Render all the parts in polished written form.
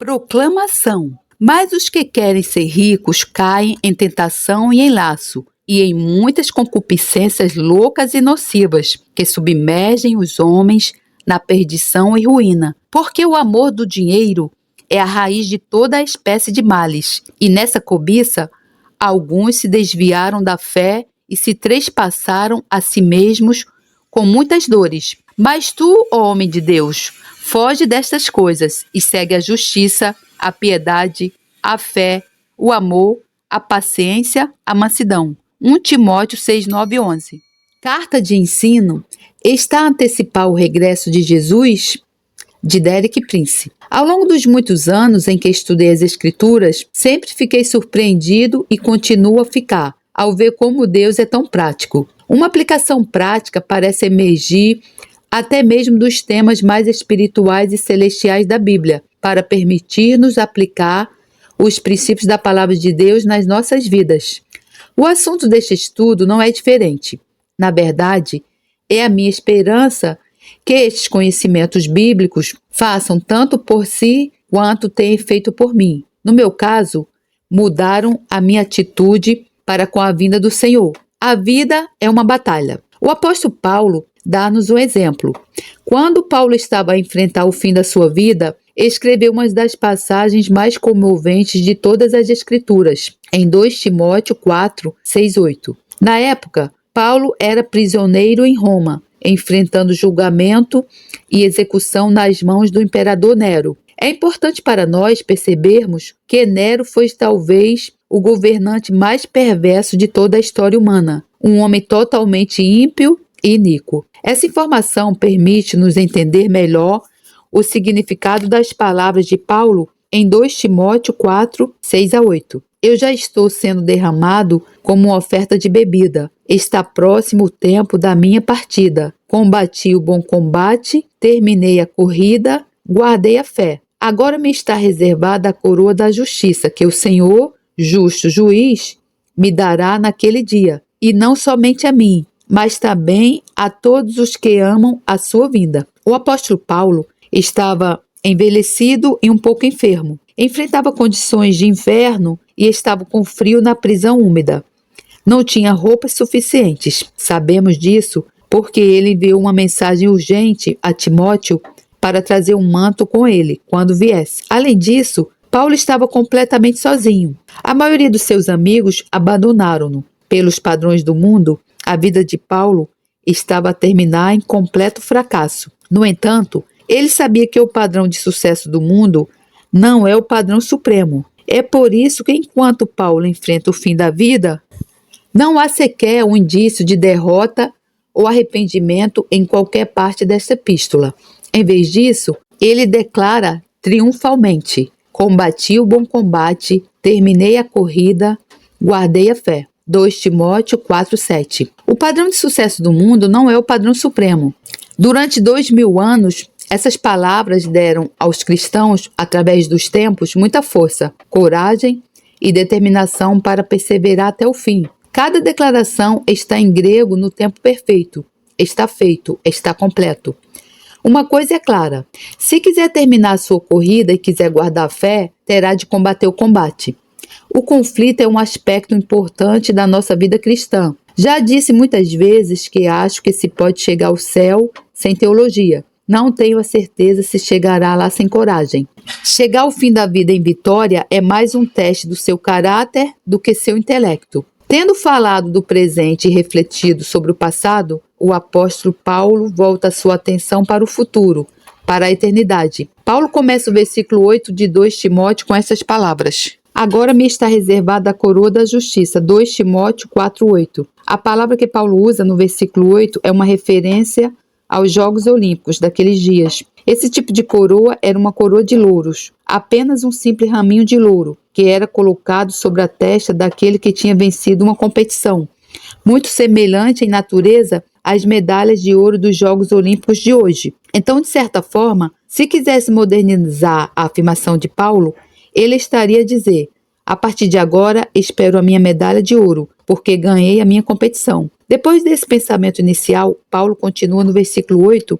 Proclamação. Mas os que querem ser ricos caem em tentação e em laço, e em muitas concupiscências loucas e nocivas, que submergem os homens na perdição e ruína. Porque o amor do dinheiro é a raiz de toda a espécie de males, e nessa cobiça, alguns se desviaram da fé e se trespassaram a si mesmos com muitas dores. Mas tu, ó homem de Deus, foge destas coisas e segue a justiça, a piedade, a fé, o amor, a paciência, a mansidão. 1 Timóteo 6, 9 e 11. Carta de ensino está a antecipar o regresso de Jesus? De Derek Prince. Ao longo dos muitos anos em que estudei as Escrituras, sempre fiquei surpreendido e continuo a ficar, ao ver como Deus é tão prático. Uma aplicação prática parece emergir até mesmo dos temas mais espirituais e celestiais da Bíblia, para permitir-nos aplicar os princípios da Palavra de Deus nas nossas vidas. O assunto deste estudo não é diferente. Na verdade, é a minha esperança que estes conhecimentos bíblicos façam tanto por si quanto têm feito por mim. No meu caso, mudaram a minha atitude para com a vinda do Senhor. A vida é uma batalha. O apóstolo Paulo dá-nos um exemplo. Quando Paulo estava a enfrentar o fim da sua vida, escreveu uma das passagens mais comoventes de todas as Escrituras, em 2 Timóteo 4, 6, 8. Na época, Paulo era prisioneiro em Roma, enfrentando julgamento e execução nas mãos do imperador Nero. É importante para nós percebermos que Nero foi talvez o governante mais perverso de toda a história humana, um homem totalmente ímpio e iníquo. Essa informação permite-nos entender melhor o significado das palavras de Paulo em 2 Timóteo 4, 6 a 8. Eu já estou sendo derramado como uma oferta de bebida. Está próximo o tempo da minha partida. Combati o bom combate, terminei a corrida, guardei a fé. Agora me está reservada a coroa da justiça, que o Senhor, justo juiz, me dará naquele dia. E não somente a mim, mas também a todos os que amam a sua vinda. O apóstolo Paulo estava envelhecido e um pouco enfermo. Enfrentava condições de inverno e estava com frio na prisão úmida. Não tinha roupas suficientes. Sabemos disso porque ele enviou uma mensagem urgente a Timóteo para trazer um manto com ele quando viesse. Além disso, Paulo estava completamente sozinho. A maioria dos seus amigos abandonaram-no. Pelos padrões do mundo, a vida de Paulo estava a terminar em completo fracasso. No entanto, ele sabia que o padrão de sucesso do mundo não é o padrão supremo. É por isso que, enquanto Paulo enfrenta o fim da vida, não há sequer um indício de derrota ou arrependimento em qualquer parte desta epístola. Em vez disso, ele declara triunfalmente: combati o bom combate, terminei a corrida, guardei a fé. 2 Timóteo 4, 7. O padrão de sucesso do mundo não é o padrão supremo. Durante 2000 anos, essas palavras deram aos cristãos, através dos tempos, muita força, coragem e determinação para perseverar até o fim. Cada declaração está em grego no tempo perfeito. Está feito, está completo. Uma coisa é clara: se quiser terminar a sua corrida e quiser guardar a fé, terá de combater o combate. O conflito é um aspecto importante da nossa vida cristã. Já disse muitas vezes que acho que se pode chegar ao céu sem teologia. Não tenho a certeza se chegará lá sem coragem. Chegar ao fim da vida em vitória é mais um teste do seu caráter do que seu intelecto. Tendo falado do presente e refletido sobre o passado, o apóstolo Paulo volta a sua atenção para o futuro, para a eternidade. Paulo começa o versículo 8 de 2 Timóteo com essas palavras: agora me está reservada a coroa da justiça. 2 Timóteo 4:8. A palavra que Paulo usa no versículo 8 é uma referência aos Jogos Olímpicos daqueles dias. Esse tipo de coroa era uma coroa de louros, apenas um simples raminho de louro, que era colocado sobre a testa daquele que tinha vencido uma competição, muito semelhante em natureza às medalhas de ouro dos Jogos Olímpicos de hoje. Então, de certa forma, se quisesse modernizar a afirmação de Paulo, ele estaria a dizer: a partir de agora, espero a minha medalha de ouro, porque ganhei a minha competição. Depois desse pensamento inicial, Paulo continua no versículo 8,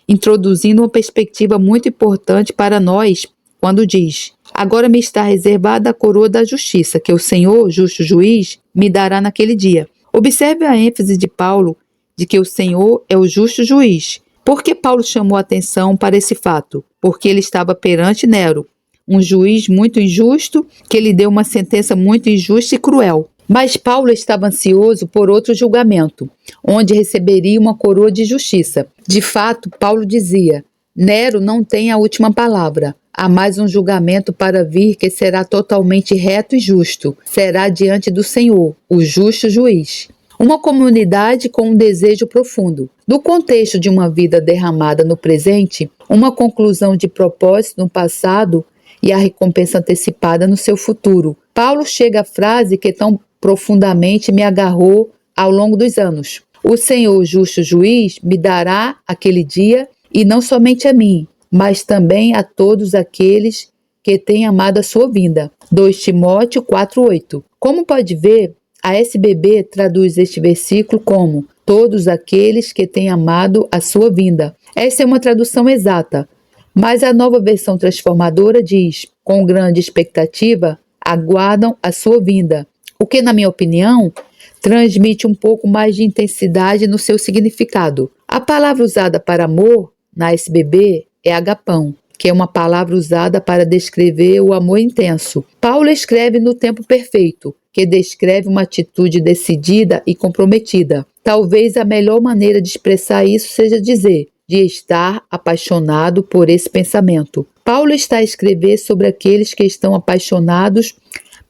introduzindo uma perspectiva muito importante para nós quando diz: agora me está reservada a coroa da justiça, que o Senhor, justo juiz, me dará naquele dia. Observe a ênfase de Paulo de que o Senhor é o justo juiz. Por que Paulo chamou a atenção para esse fato? Porque ele estava perante Nero, um juiz muito injusto, que lhe deu uma sentença muito injusta e cruel. Mas Paulo estava ansioso por outro julgamento, onde receberia uma coroa de justiça. De fato, Paulo dizia: Nero não tem a última palavra. Há mais um julgamento para vir que será totalmente reto e justo. Será diante do Senhor, o justo juiz. Uma comunidade com um desejo profundo. No contexto de uma vida derramada no presente, uma conclusão de propósito no passado e a recompensa antecipada no seu futuro. Paulo chega à frase que tão profundamente me agarrou ao longo dos anos. O Senhor, justo juiz, me dará aquele dia, e não somente a mim, mas também a todos aqueles que têm amado a sua vinda. 2 Timóteo 4:8. Como pode ver, a SBB traduz este versículo como todos aqueles que têm amado a sua vinda. Essa é uma tradução exata, mas a Nova Versão Transformadora diz: com grande expectativa, aguardam a sua vinda. O que, na minha opinião, transmite um pouco mais de intensidade no seu significado. A palavra usada para amor na SBB é agapão, que é uma palavra usada para descrever o amor intenso. Paulo escreve no tempo perfeito, que descreve uma atitude decidida e comprometida. Talvez a melhor maneira de expressar isso seja dizer de estar apaixonado por esse pensamento. Paulo está a escrever sobre aqueles que estão apaixonados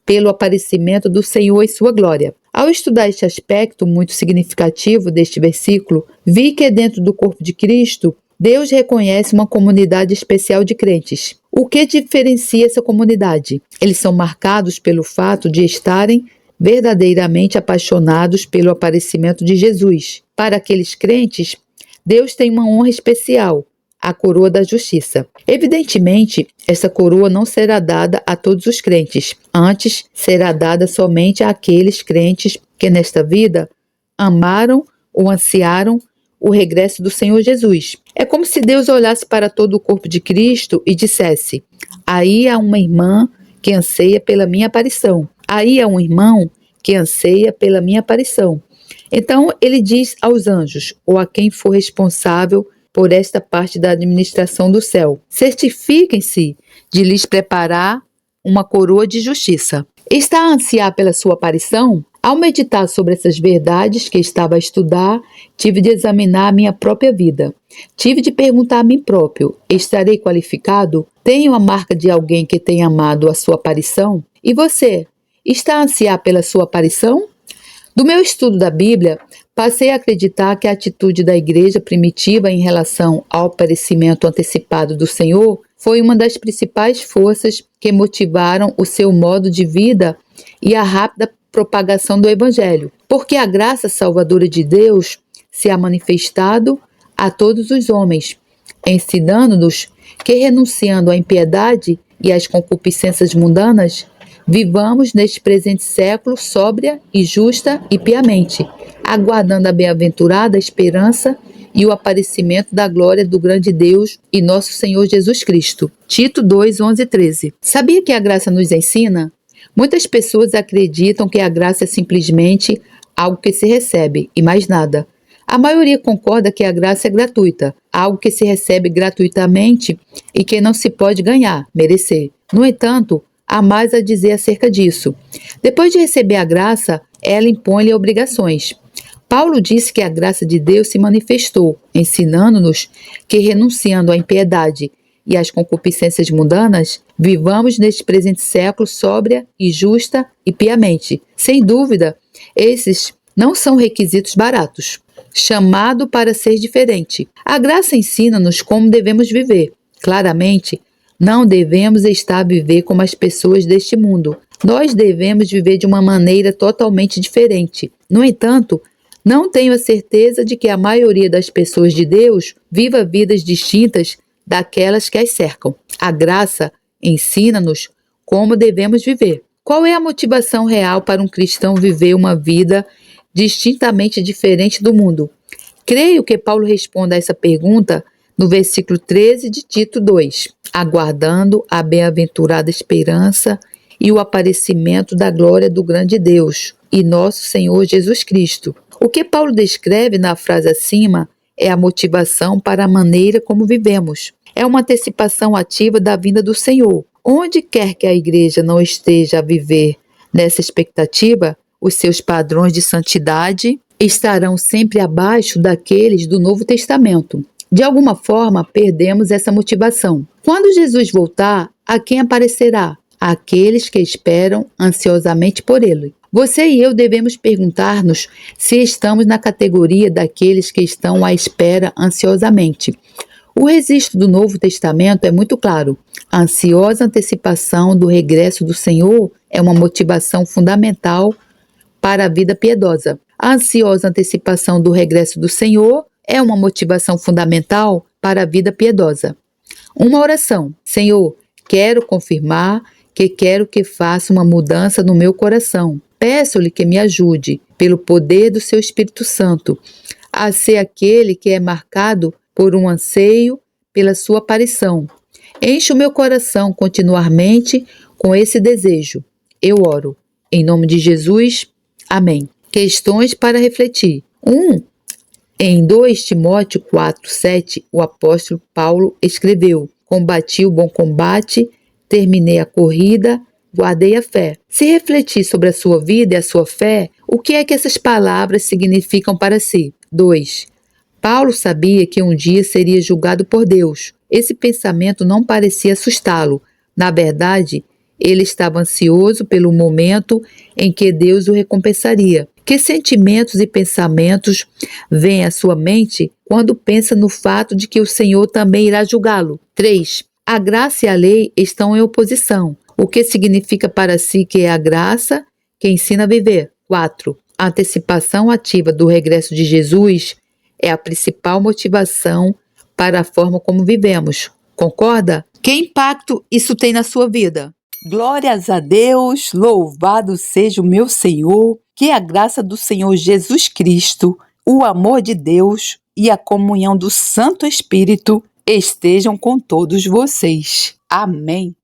pelo aparecimento do Senhor e sua glória. Ao estudar este aspecto muito significativo deste versículo, vi que dentro do corpo de Cristo, Deus reconhece uma comunidade especial de crentes. O que diferencia essa comunidade? Eles são marcados pelo fato de estarem verdadeiramente apaixonados pelo aparecimento de Jesus. Para aqueles crentes, Deus tem uma honra especial, a coroa da justiça. Evidentemente, essa coroa não será dada a todos os crentes. Antes, será dada somente àqueles crentes que nesta vida amaram ou ansiaram o regresso do Senhor Jesus. É como se Deus olhasse para todo o corpo de Cristo e dissesse: aí há uma irmã que anseia pela minha aparição. Aí há um irmão que anseia pela minha aparição. Então ele diz aos anjos, ou a quem for responsável por esta parte da administração do céu: certifiquem-se de lhes preparar uma coroa de justiça. Está a ansiar pela sua aparição? Ao meditar sobre essas verdades que estava a estudar, tive de examinar a minha própria vida. Tive de perguntar a mim próprio: estarei qualificado? Tenho a marca de alguém que tenha amado a sua aparição? E você, está a ansiar pela sua aparição? Do meu estudo da Bíblia, passei a acreditar que a atitude da igreja primitiva em relação ao aparecimento antecipado do Senhor foi uma das principais forças que motivaram o seu modo de vida e a rápida propagação do Evangelho, porque a graça salvadora de Deus se ha manifestado a todos os homens, ensinando-nos que, renunciando à impiedade e às concupiscências mundanas, vivamos neste presente século sóbria e justa e piamente, aguardando a bem-aventurada esperança e o aparecimento da glória do grande Deus e nosso Senhor Jesus Cristo. Tito 2, 11 e 13. Sabia que a graça nos ensina? Muitas pessoas acreditam que a graça é simplesmente algo que se recebe e mais nada. A maioria concorda que a graça é gratuita, algo que se recebe gratuitamente e que não se pode ganhar, merecer. No entanto, há mais a dizer acerca disso. Depois de receber a graça, ela impõe-lhe obrigações. Paulo disse que a graça de Deus se manifestou, ensinando-nos que, renunciando à impiedade e às concupiscências mundanas, vivamos neste presente século sóbria e justa e piamente. Sem dúvida, esses não são requisitos baratos. Chamado para ser diferente. A graça ensina-nos como devemos viver. Claramente, não devemos estar a viver como as pessoas deste mundo. Nós devemos viver de uma maneira totalmente diferente. No entanto, não tenho a certeza de que a maioria das pessoas de Deus viva vidas distintas daquelas que as cercam. A graça ensina-nos como devemos viver. Qual é a motivação real para um cristão viver uma vida distintamente diferente do mundo? Creio que Paulo responda a essa pergunta no versículo 13 de Tito 2. aguardando a bem-aventurada esperança e o aparecimento da glória do grande Deus e nosso Senhor Jesus Cristo. O que Paulo descreve na frase acima é a motivação para a maneira como vivemos. É uma antecipação ativa da vinda do Senhor. Onde quer que a igreja não esteja a viver nessa expectativa, os seus padrões de santidade estarão sempre abaixo daqueles do Novo Testamento. De alguma forma, perdemos essa motivação. Quando Jesus voltar, a quem aparecerá? Aqueles que esperam ansiosamente por ele. Você e eu devemos perguntar-nos se estamos na categoria daqueles que estão à espera ansiosamente. O registro do Novo Testamento é muito claro. A ansiosa antecipação do regresso do Senhor é uma motivação fundamental para a vida piedosa. A ansiosa antecipação do regresso do Senhor é uma motivação fundamental para a vida piedosa. Uma oração. Senhor, quero confirmar que quero que faça uma mudança no meu coração. Peço-lhe que me ajude, pelo poder do seu Espírito Santo, a ser aquele que é marcado por um anseio pela sua aparição. Enche o meu coração continuamente com esse desejo. Eu oro. Em nome de Jesus, amém. Questões para refletir. 1. Em 2 Timóteo 4:7, o apóstolo Paulo escreveu: combati o bom combate, terminei a corrida, guardei a fé. Se refletir sobre a sua vida e a sua fé, o que é que essas palavras significam para si? 2. Paulo sabia que um dia seria julgado por Deus. Esse pensamento não parecia assustá-lo. Na verdade, ele estava ansioso pelo momento em que Deus o recompensaria. Que sentimentos e pensamentos vêm à sua mente quando pensa no fato de que o Senhor também irá julgá-lo? 3. A graça e a lei estão em oposição. O que significa para si que é a graça que ensina a viver? 4. A antecipação ativa do regresso de Jesus é a principal motivação para a forma como vivemos. Concorda? Que impacto isso tem na sua vida? Glórias a Deus, louvado seja o meu Senhor, que a graça do Senhor Jesus Cristo, o amor de Deus e a comunhão do Santo Espírito estejam com todos vocês. Amém.